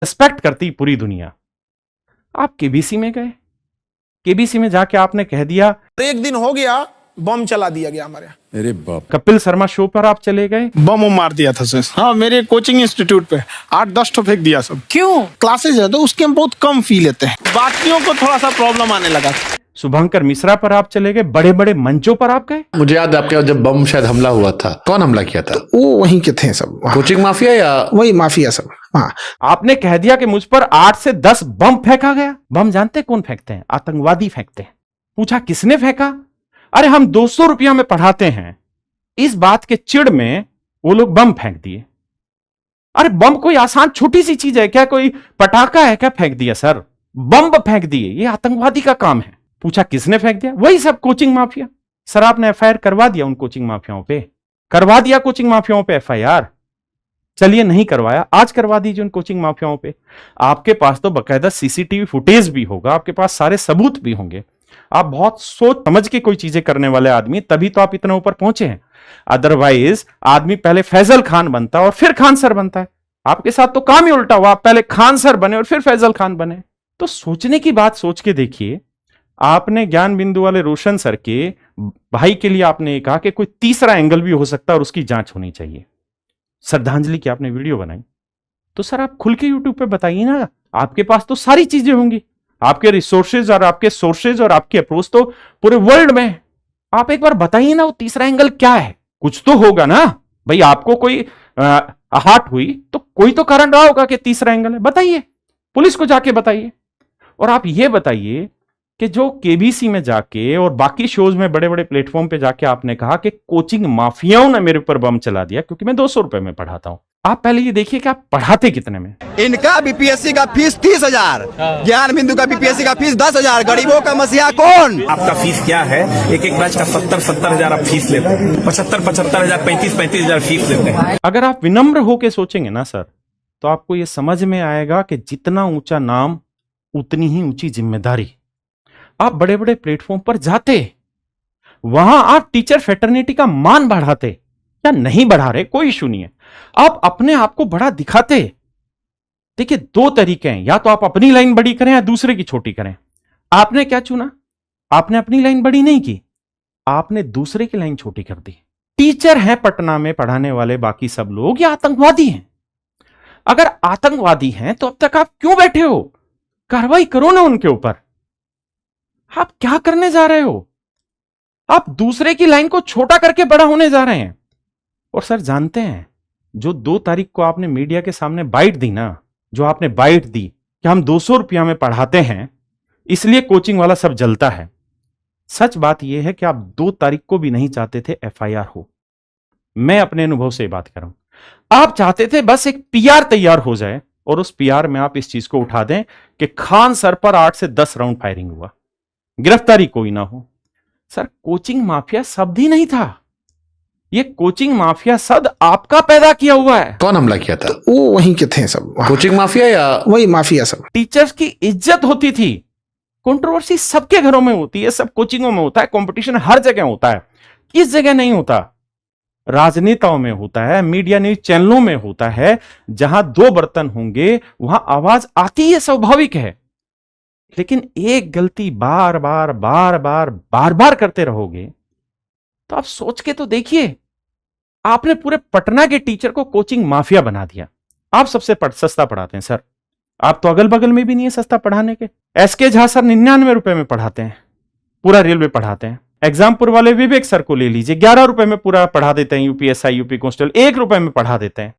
Respect करती पूरी दुनिया। आप केबीसी में गए, केबीसी में जाके आपने कह दिया, एक दिन हो गया बम चला दिया गया हमारे यहाँ। अरे बाप। कपिल शर्मा शो पर आप चले गए, बम मार दिया था सर। हाँ, मेरे कोचिंग इंस्टीट्यूट पे 8-10 तो फेंक दिया सब। क्यों? क्लासेज है तो उसके हम बहुत कम फी लेते हैं, बाकियों को थोड़ा सा प्रॉब्लम आने लगा। शुभंकर मिश्रा पर आप चले गए, बड़े बड़े मंचों पर आप गए। मुझे याद है आपके जब बम शायद हमला हुआ था, कौन हमला किया था? वो वहीं के थे सब, कोचिंग माफिया या वही माफिया सब। हाँ, आपने कह दिया कि मुझ पर 8 से 10 बम फेंका गया। बम जानते कौन फेंकते हैं? आतंकवादी फेंकते हैं। पूछा किसने फेंका? अरे हम 200 रुपया में पढ़ाते हैं। इस बात के चिढ़ में वो लोग बम फेंक दिए। अरे बम कोई आसान छोटी सी चीज है क्या? कोई पटाखा है क्या? फेंक दिया सर, बम फेंक दिए। ये आतंकवादी का काम है। पूछा किसने फेंक दिया? वही सब कोचिंग माफिया। सर आपने एफआईआर करवा दिया उन कोचिंग माफियाओं पे? करवा दिया कोचिंग माफियाओं पे एफआईआर? चलिए नहीं करवाया, आज करवा दीजिए उन कोचिंग माफियाओं पे। आपके पास तो बकायदा सीसीटीवी फुटेज भी होगा, आपके पास सारे सबूत भी होंगे। आप बहुत सोच समझ के कोई चीजें करने वाले आदमी, तभी तो आप इतने ऊपर पहुंचे हैं। अदरवाइज आदमी पहले फैजल खान बनता और फिर खान सर बनता है। आपके साथ तो काम ही उल्टा हुआ, आप पहले खान सर बने और फिर फैजल खान बने। तो सोचने की बात सोच के देखिए। आपने ज्ञान बिंदु वाले रोशन सर के भाई के लिए आपने कहा कि कोई तीसरा एंगल भी हो सकता है और उसकी जांच होनी चाहिए। श्रद्धांजलि की आपने वीडियो बनाई, तो सर आप खुल के यूट्यूब पे बताइए ना। आपके पास तो सारी चीजें होंगी, आपके रिसोर्सेज और आपके सोर्सेज और आपकी अप्रोच तो पूरे वर्ल्ड में है। आप एक बार बताइए ना वो तीसरा एंगल क्या है। कुछ तो होगा ना भाई। आपको कोई आहट हुई तो कोई तो कारण रहा होगा कि तीसरा एंगल है। बताइए, पुलिस को जाके बताइए। और आप ये बताइए कि जो केबीसी में जाके और बाकी शोज में बड़े बड़े प्लेटफॉर्म पे जाके आपने कहा कि कोचिंग माफियाओं ने मेरे ऊपर बम चला दिया क्योंकि मैं 200 रुपए में पढ़ाता हूं। आप पहले ये देखिए कि आप पढ़ाते कितने में। इनका बीपीएससी का फीस 30,000, ज्ञान बिंदु का बीपीएससी का फीस 10,000। गरीबों का मसीहा कौन? आपका फीस क्या है? एक एक बैच का 70 हजार आप फीस लेते हैं, 75 हजार, 35 हजार फीस लेते हैं। अगर आप विनम्र होकर सोचेंगे ना सर, तो आपको यह समझ में आएगा कि जितना ऊंचा नाम उतनी ही ऊंची जिम्मेदारी। आप बड़े बड़े प्लेटफॉर्म पर जाते, वहां आप टीचर फेटर्निटी का मान बढ़ाते या नहीं बढ़ा रहे, कोई इशू नहीं है। आप अपने आप को बड़ा दिखाते। देखिए, दो तरीके हैं, या तो आप अपनी लाइन बड़ी करें या दूसरे की छोटी करें। आपने क्या चुना? आपने अपनी लाइन बड़ी नहीं की, आपने दूसरे की लाइन छोटी कर दी। टीचर हैं पटना में पढ़ाने वाले बाकी सब लोग, या आतंकवादी हैं? अगर आतंकवादी हैं तो अब तक आप क्यों बैठे हो? कार्रवाई करो ना उनके ऊपर। आप क्या करने जा रहे हो? आप दूसरे की लाइन को छोटा करके बड़ा होने जा रहे हैं। और सर जानते हैं, जो 2 तारीख को आपने मीडिया के सामने बाइट दी ना, जो आपने बाइट दी कि हम 200 रुपया में पढ़ाते हैं इसलिए कोचिंग वाला सब जलता है। सच बात यह है कि आप 2 तारीख को भी नहीं चाहते थे एफआईआर हो। मैं अपने अनुभव से बात कर रहा हूं। आप चाहते थे बस एक पीआर तैयार हो जाए और उस पीआर में आप इस चीज को उठा दें कि खान सर पर 8 से 10 राउंड फायरिंग हुआ, गिरफ्तारी कोई ना हो। सर कोचिंग माफिया शब्द ही नहीं था, ये कोचिंग माफिया शब्द आपका पैदा किया हुआ है। कौन हमला किया था? वो वहीं के थे सब, कोचिंग माफिया या वही माफिया सब। टीचर्स की इज्जत होती थी। कंट्रोवर्सी सबके घरों में होती है, सब कोचिंगों में होता है, कंपटीशन हर जगह होता है। किस जगह नहीं होता? राजनेताओं में होता है, मीडिया न्यूज चैनलों में होता है। जहां 2 बर्तन होंगे वहां आवाज आती है, स्वाभाविक है। लेकिन एक गलती बार बार बार बार बार बार करते रहोगे तो आप सोच के तो देखिए। आपने पूरे पटना के टीचर को कोचिंग माफिया बना दिया। आप सबसे सस्ता पढ़ाते हैं सर, आप तो अगल बगल में भी नहीं है सस्ता पढ़ाने के। एसके झा सर 99 रुपए में पढ़ाते हैं, पूरा रेलवे पढ़ाते हैं। एग्जामपुर वाले विवेक सर को ले लीजिए, 11 रुपए में पूरा पढ़ा देते हैं। यूपीएसआई, यूपी कांस्टेबल 1 रुपए में पढ़ा देते हैं।